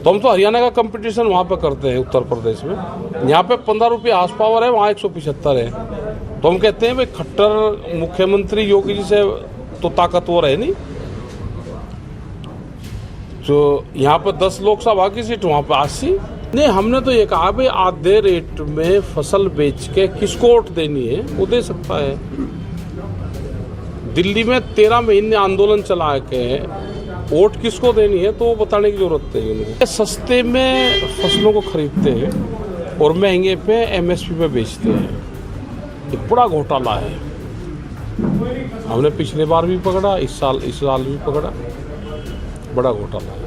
तो हम तो हरियाणा का कंपटीशन वहाँ पे करते हैं उत्तर प्रदेश में। यहाँ पे 15 रुपये हार्स पावर है, वहाँ 175 है। तो हम कहते हैं भाई खट्टर मुख्यमंत्री योगी जी से तो ताकतवर है नहीं। जो यहाँ पर 10 लोकसभा की सीट, वहाँ पर 80। नहीं, हमने तो ये कहा भाई आधे रेट में फसल बेच के किसको वोट देनी है वो दे सकता है। दिल्ली में 13 महीने आंदोलन चला के वोट किसको देनी है तो वो बताने की जरूरत है उनको। सस्ते में फसलों को खरीदते हैं और महंगे पे एमएसपी पे बेचते हैं। ये बड़ा घोटाला है। हमने पिछले बार भी पकड़ा, इस साल भी पकड़ा। बड़ा घोटाला है।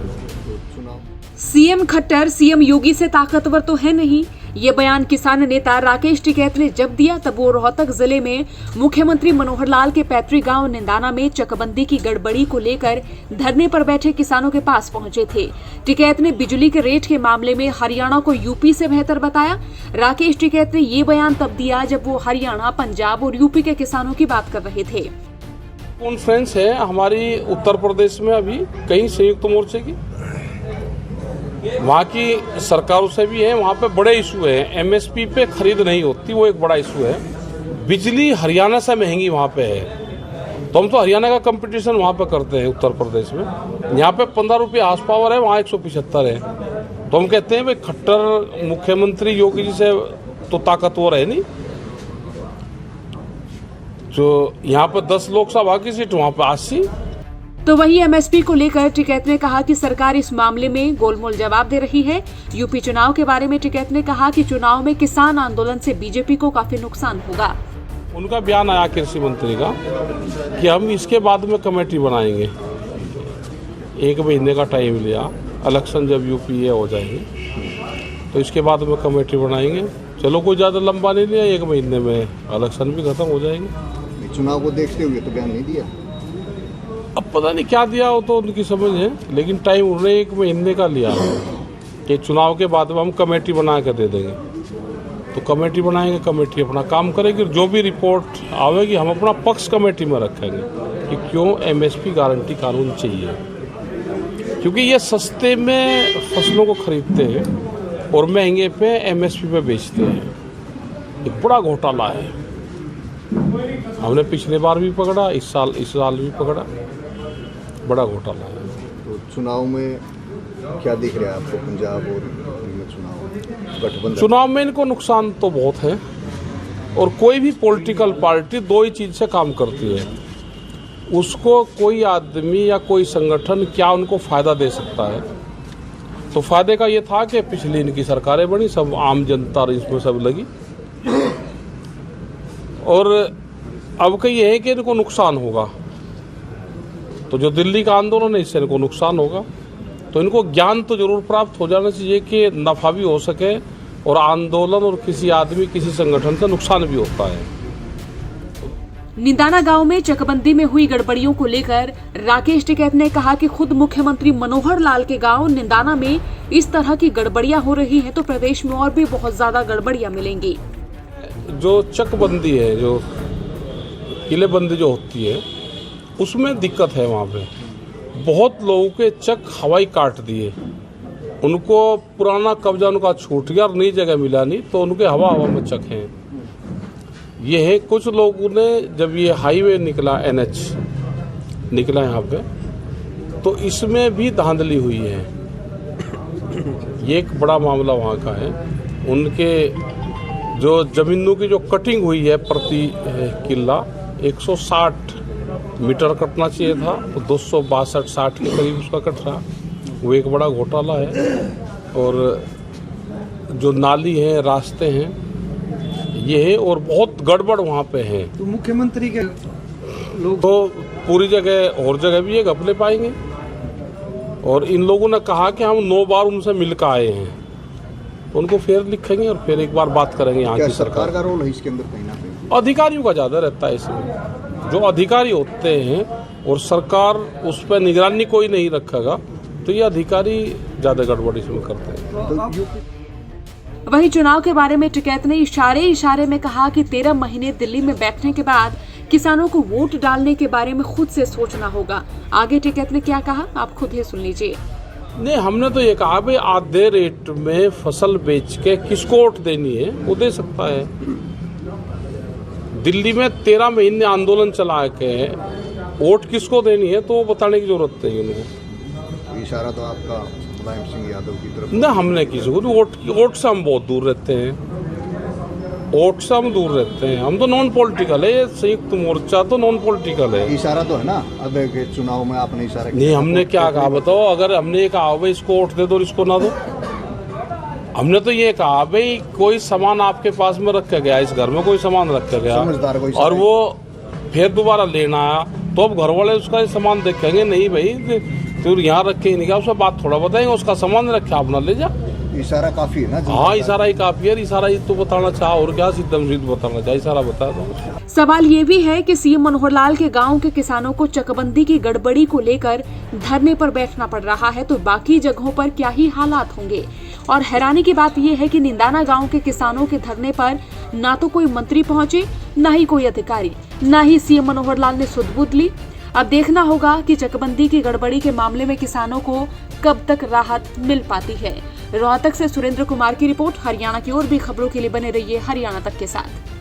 सीएम खट्टर सीएम योगी से ताकतवर तो है नहीं। ये बयान किसान नेता राकेश टिकैत ने जब दिया तब वो रोहतक जिले में मुख्यमंत्री मनोहर लाल के पैतृक गांव निंदाना में चकबंदी की गड़बड़ी को लेकर धरने पर बैठे किसानों के पास पहुंचे थे। टिकैत ने बिजली के रेट के मामले में हरियाणा को यूपी से बेहतर बताया। राकेश टिकैत ने ये बयान तब दिया जब वो हरियाणा, पंजाब और यूपी के किसानों की बात कर रहे थे। कॉन्फ्रेंस है हमारी उत्तर प्रदेश में अभी कई संयुक्त मोर्चे की, वहाँ की सरकारों से भी है। वहाँ पे बड़े इशू है, एमएसपी पे खरीद नहीं होती, वो एक बड़ा इशू है। बिजली हरियाणा से महंगी वहाँ पे है। तो हम तो हरियाणा का कंपटीशन वहाँ पे करते हैं उत्तर प्रदेश में। यहाँ पे 15 रुपये हार्स पावर है, वहाँ 175 है। तो हम कहते हैं भाई खट्टर मुख्यमंत्री योगी जी से तो ताकतवर है नहीं। जो यहाँ पर 10 लोकसभा की सीट, वहाँ पे 80। तो वही एमएसपी को लेकर टिकैत ने कहा कि सरकार इस मामले में गोलमोल जवाब दे रही है। यूपी चुनाव के बारे में टिकैत ने कहा कि चुनाव में किसान आंदोलन से बीजेपी को काफी नुकसान होगा। उनका बयान आया कृषि मंत्री का कि हम इसके बाद में कमेटी बनाएंगे। 1 महीने का टाइम लिया, इलेक्शन जब यूपी हो जाएंगे तो इसके बाद में कमेटी बनाएंगे। चलो कोई ज़्यादा लंबा नहीं लिया, 1 महीने में इलेक्शन भी खत्म हो जाएंगे। चुनाव को देखते हुए तो बयान नहीं दिया। अब पता नहीं क्या दिया हो तो उनकी समझ है, लेकिन टाइम उन्होंने 1 महीने का लिया कि चुनाव के बाद में हम कमेटी बना कर दे देंगे। तो कमेटी बनाएंगे, कमेटी अपना काम करेगी। जो भी रिपोर्ट आवेगी हम अपना पक्ष कमेटी में रखेंगे कि क्यों एमएसपी गारंटी कानून चाहिए। क्योंकि ये सस्ते में फसलों को खरीदते हैं और महंगे पे एमएसपी पे बेचते हैं। ये बड़ा घोटाला है। हमने पिछले बार भी पकड़ा, इस साल भी पकड़ा। बड़ा घोटाला है। तो चुनाव में क्या दिख रहा है आपको? पंजाब और चुनाव गठबंधन, चुनाव में इनको नुकसान तो बहुत है। और कोई भी पॉलिटिकल पार्टी 2 ही चीज़ से काम करती है। उसको कोई आदमी या कोई संगठन क्या उनको फ़ायदा दे सकता है। तो फायदे का ये था कि पिछली इनकी सरकारें बनी, सब आम जनता इसमें सब लगी। और अब का ये है कि इनको नुकसान होगा। तो जो दिल्ली का आंदोलन है इससे इनको नुकसान होगा। तो इनको ज्ञान तो जरूर प्राप्त हो जाना चाहिए कि नफ़ा भी हो सके और आंदोलन और किसी आदमी, किसी संगठन से नुकसान भी होता है। निंदाना गांव में चकबंदी में हुई गड़बड़ियों को लेकर राकेश टिकैत ने कहा कि खुद मुख्यमंत्री मनोहर लाल के गांव निंदाना में इस तरह की गड़बड़ियां हो रही हैं तो प्रदेश में और भी बहुत ज्यादा गड़बड़ियां मिलेंगी। जो चकबंदी है, जो किलेबंदी जो होती है, उसमें दिक्कत है। वहाँ पे बहुत लोगों के चक हवाई काट दिए, उनको पुराना कब्जा उनका छूट गया और नई जगह मिला नहीं, तो उनके हवा में चक हैं। ये है कुछ लोगों ने जब ये हाईवे निकला, NH निकला यहाँ पे, तो इसमें भी धांधली हुई है। ये एक बड़ा मामला वहाँ का है। उनके जो जमीनों की जो कटिंग हुई है प्रति किला 160 मीटर कटना चाहिए था, तो 262-60 के करीब उसका कट रहा। वो एक बड़ा घोटाला है। और जो नाली है, रास्ते हैं, ये है और बहुत गड़बड़ वहाँ पे है। तो मुख्यमंत्री के लोग तो पूरी जगह और जगह भी ये घपले पाएंगे। और इन लोगों ने कहा कि हम 9 बार उनसे मिल कर आए हैं, तो उनको फिर लिखेंगे और फिर एक बार बात करेंगे। यहाँ की सरकार का रोल है इसके अंदर कहीं ना कहीं? अधिकारियों का ज़्यादा रहता है इसमें। जो अधिकारी होते हैं और सरकार उस पर निगरानी कोई नहीं रखेगा तो ये अधिकारी ज़्यादा गड़बड़ी इसमें करते हैं। वहीं चुनाव के बारे में टिकैत ने इशारे में कहा कि 13 महीने दिल्ली में बैठने के बाद किसानों को वोट डालने के बारे में खुद से सोचना होगा। आगे टिकैत ने क्या कहा आप खुद ही सुन लीजिए। नहीं, हमने तो ये कहा भाई आधे रेट में फसल बेच के किसको वोट देनी है वो दे सकता है। दिल्ली में 13 महीने आंदोलन चला के वोट किसको देनी है तो वो बताने की जरूरत नहीं उनको। इशारा तो आपका मुलायम सिंह यादव की तरफ। ना हमने किसी को वोट से हम बहुत दूर रहते हैं, वोट से हम दूर रहते हैं। हम तो नॉन पॉलिटिकल है, ये संयुक्त मोर्चा तो नॉन पॉलिटिकल है। इशारा तो है ना, अब के चुनाव में आपने इशारा नहीं, हमने क्या कहा बताओ? अगर हमने ये कहा भाई इसको वोट दे दो और इसको ना दो, हमने तो ये कहा भाई कोई सामान आपके पास में रखा गया, इस घर में कोई सामान रखा गया समझदार कोई और वो फिर दोबारा लेना आया तो अब घर वाले उसका सामान देखेंगे नहीं भाई तो यहाँ रखे ही नहीं गया, उसका बात थोड़ा बताएंगे, उसका सामान रखा अपना ले जा। इशारा काफी है ना? हाँ, इशारा ही काफी है। इशारा ही तो बताना चाह और क्या सिद्धम सिद्ध बताना चाह, इशारा बता दो। सवाल ये भी है कि सीएम मनोहर लाल के गांव के किसानों को चकबंदी की गड़बड़ी को लेकर धरने पर बैठना पड़ रहा है तो बाकी जगहों पर क्या ही हालात होंगे। और हैरानी की बात यह है कि निंदाना गांव के किसानों के धरने पर ना तो कोई मंत्री पहुंचे, न ही कोई अधिकारी, न ही सीएम मनोहर लाल ने सुध-बुध ली। अब देखना होगा कि चकबंदी की गड़बड़ी के मामले में किसानों को कब तक राहत मिल पाती है। रोहतक से सुरेंद्र कुमार की रिपोर्ट। हरियाणा की और भी खबरों के लिए बने रहिए हरियाणा तक के साथ।